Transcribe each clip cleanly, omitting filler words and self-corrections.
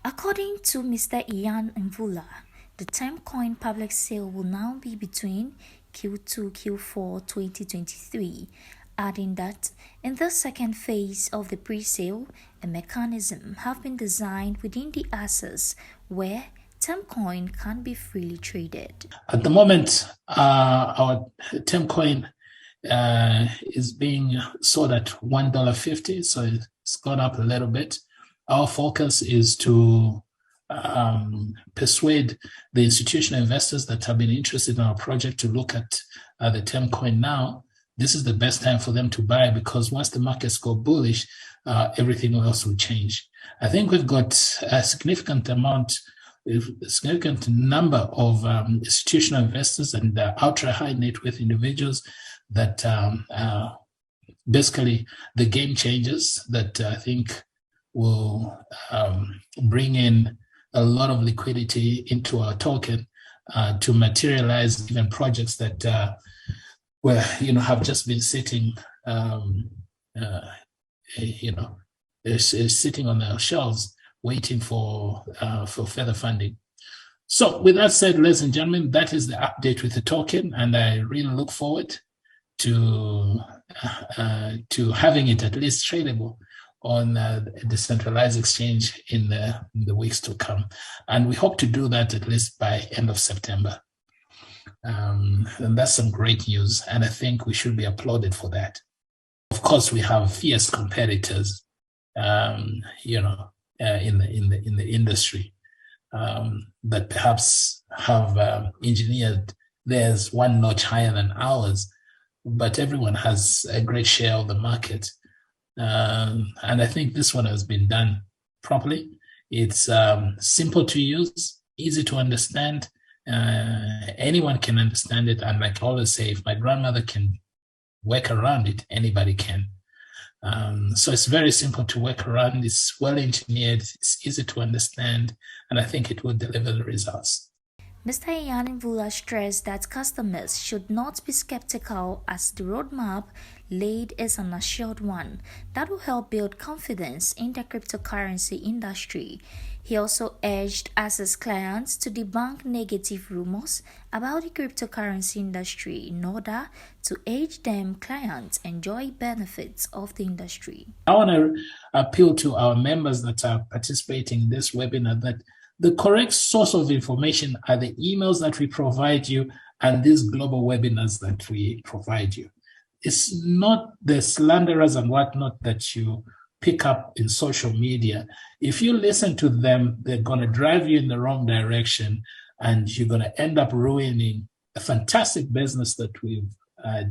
According to Mr. Ian Mvula, the term coin public sale will now be between Q2-Q4 2023, adding that in the second phase of the pre-sale, a mechanism have been designed within the ACEX where term coin can be freely traded. At the moment, our term coin is being sold at $1.50, so it's gone up a little bit. Our focus is to persuade the institutional investors that have been interested in our project to look at the term coin now. This is the best time for them to buy, because once the markets go bullish, everything else will change. I think we've got a significant number of institutional investors and ultra high net worth individuals that basically the game changers that I think will bring in a lot of liquidity into our token to materialize even projects that have just been sitting sitting on the shelves waiting for further funding. So with that said, ladies and gentlemen, that is the update with the token, and I really look forward to having it at least tradable on a decentralized exchange in the weeks to come. And we hope to do that at least by end of September. And that's some great news, and I think we should be applauded for that. Of course, we have fierce competitors, in the industry that perhaps have engineered theirs one notch higher than ours, but everyone has a great share of the market. And I think this one has been done properly. It's simple to use, easy to understand. Anyone can understand it. And like I always say, if my grandmother can work around it, anybody can. So it's very simple to work around. It's well engineered. It's easy to understand. And I think it will deliver the results. Mr. Ian Mvula stressed that customers should not be skeptical, as the roadmap laid is an assured one that will help build confidence in the cryptocurrency industry. He also urged ACEX clients to debunk negative rumors about the cryptocurrency industry in order to aid them clients enjoy benefits of the industry. I want to appeal to our members that are participating in this webinar that the correct source of information are the emails that we provide you and these global webinars that we provide you. It's not the slanderers and whatnot that you pick up in social media. If you listen to them, they're going to drive you in the wrong direction, and you're going to end up ruining a fantastic business that we've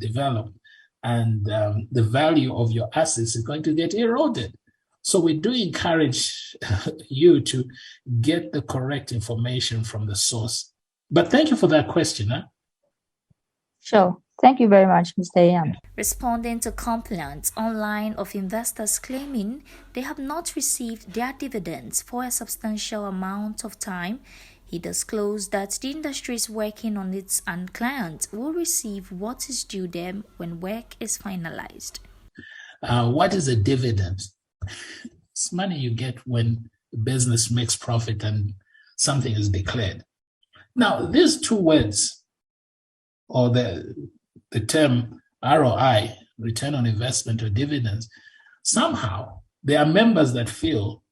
developed, and the value of your assets is going to get eroded. So we do encourage you to get the correct information from the source. But thank you for that question. Huh? Sure. Thank you very much, Mr. Ian. Responding to complaints online of investors claiming they have not received their dividends for a substantial amount of time, he disclosed that the industry is working on it and clients will receive what is due them when work is finalized. What is a dividend? It's money you get when the business makes profit and something is declared. Now, these two words, or the term ROI, return on investment, or dividends, somehow there are members that feel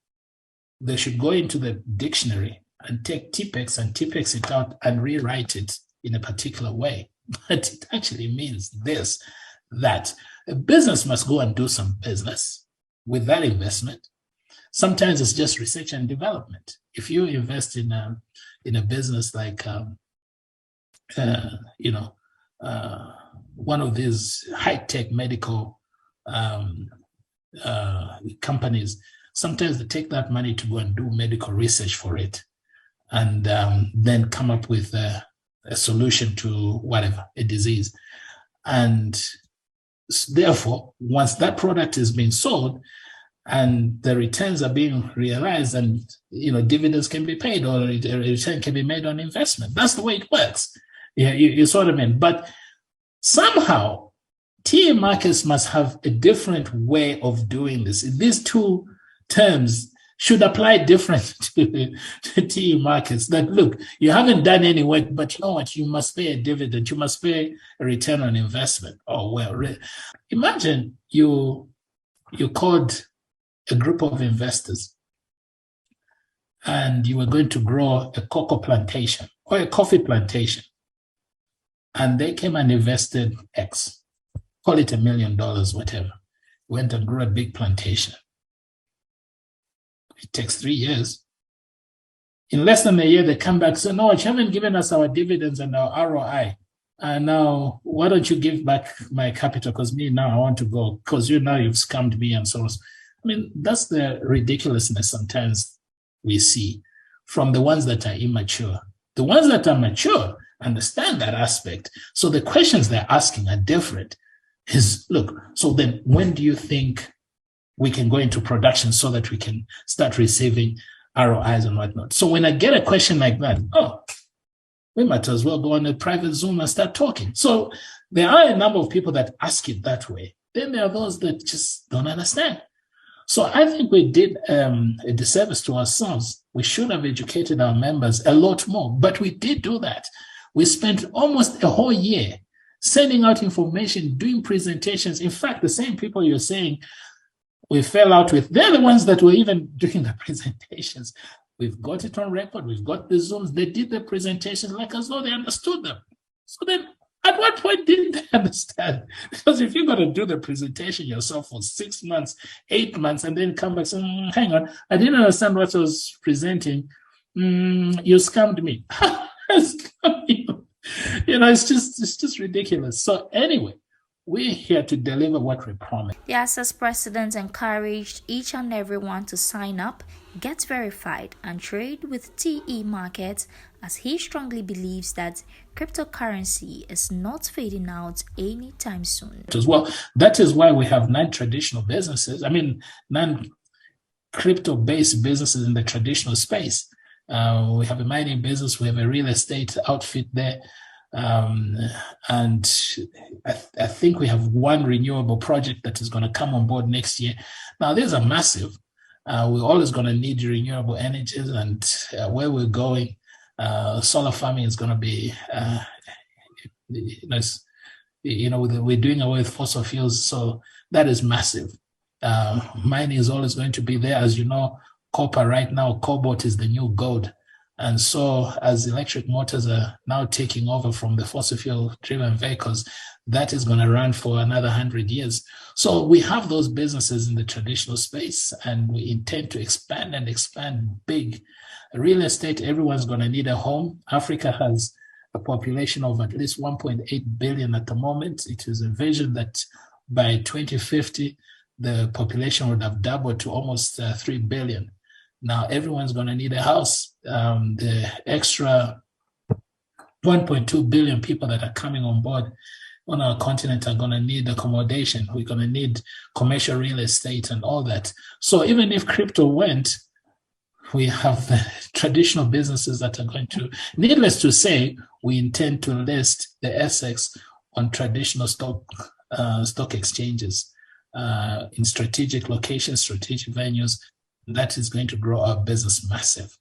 they should go into the dictionary and take TPEX and TPEX it out and rewrite it in a particular way. But it actually means this, that a business must go and do some business with that investment. Sometimes it's just research and development. If you invest in a business like one of these high-tech medical companies, sometimes they take that money to go and do medical research for it, and then come up with a solution to whatever, a disease. And therefore, once that product is being sold and the returns are being realized, and dividends can be paid, or a return can be made on investment. That's the way it works. Yeah, you saw what I mean. But somehow, TA markets must have a different way of doing this. These two terms should apply different to TE markets. That look, you haven't done any work, but you know what? You must pay a dividend. You must pay a return on investment. Oh well, imagine you called a group of investors, and you were going to grow a cocoa plantation or a coffee plantation, and they came and invested X, call it $1 million, whatever. Went and grew a big plantation. It takes 3 years. In less than a year, they come back and say, no, you haven't given us our dividends and our ROI. And now, why don't you give back my capital? Because now I want to go. Because you've scammed me and so on. I mean, that's the ridiculousness sometimes we see from the ones that are immature. The ones that are mature understand that aspect. So the questions they're asking are different. Look, so then when do you think we can go into production so that we can start receiving ROIs and whatnot? So when I get a question like that, we might as well go on a private Zoom and start talking. So there are a number of people that ask it that way. Then there are those that just don't understand. So I think we did a disservice to ourselves. We should have educated our members a lot more, but we did do that. We spent almost a whole year sending out information, doing presentations. In fact, the same people you're saying we fell out with, they're the ones that were even doing the presentations. We've got it on record. We've got the Zooms. They did the presentations like as though they understood them. So then at what point didn't they understand? Because if you're going to do the presentation yourself for 6 months, 8 months, and then come back and say, hang on, I didn't understand what I was presenting. You scammed me. It's just ridiculous. So anyway, we're here to deliver what we promised. The ACEX president encouraged each and everyone to sign up, get verified, and trade with TE markets, as he strongly believes that cryptocurrency is not fading out anytime soon. As well, that is why we have non-traditional businesses. Non-crypto-based businesses in the traditional space. We have a mining business. We have a real estate outfit there. And I think we have one renewable project that is going to come on board next year. Now, these are massive. We're always going to need renewable energies, and where we're going, solar farming is going to be, we're doing away with fossil fuels, so that is massive. Mining is always going to be there. As you know, copper right now, cobalt is the new gold. And so as electric motors are now taking over from the fossil fuel-driven vehicles, that is going to run for another 100 years. So we have those businesses in the traditional space, and we intend to expand big. Real estate, everyone's going to need a home. Africa has a population of at least 1.8 billion at the moment. It is a vision that by 2050, the population would have doubled to almost 3 billion. Now everyone's going to need a house. The extra 1.2 billion people that are coming on board on our continent are going to need accommodation. We're going to need commercial real estate and all that. So even if crypto went, we have the traditional businesses that are going to, needless to say, we intend to list the ACEX on traditional stock exchanges in strategic locations, strategic venues. That is going to grow our business massive.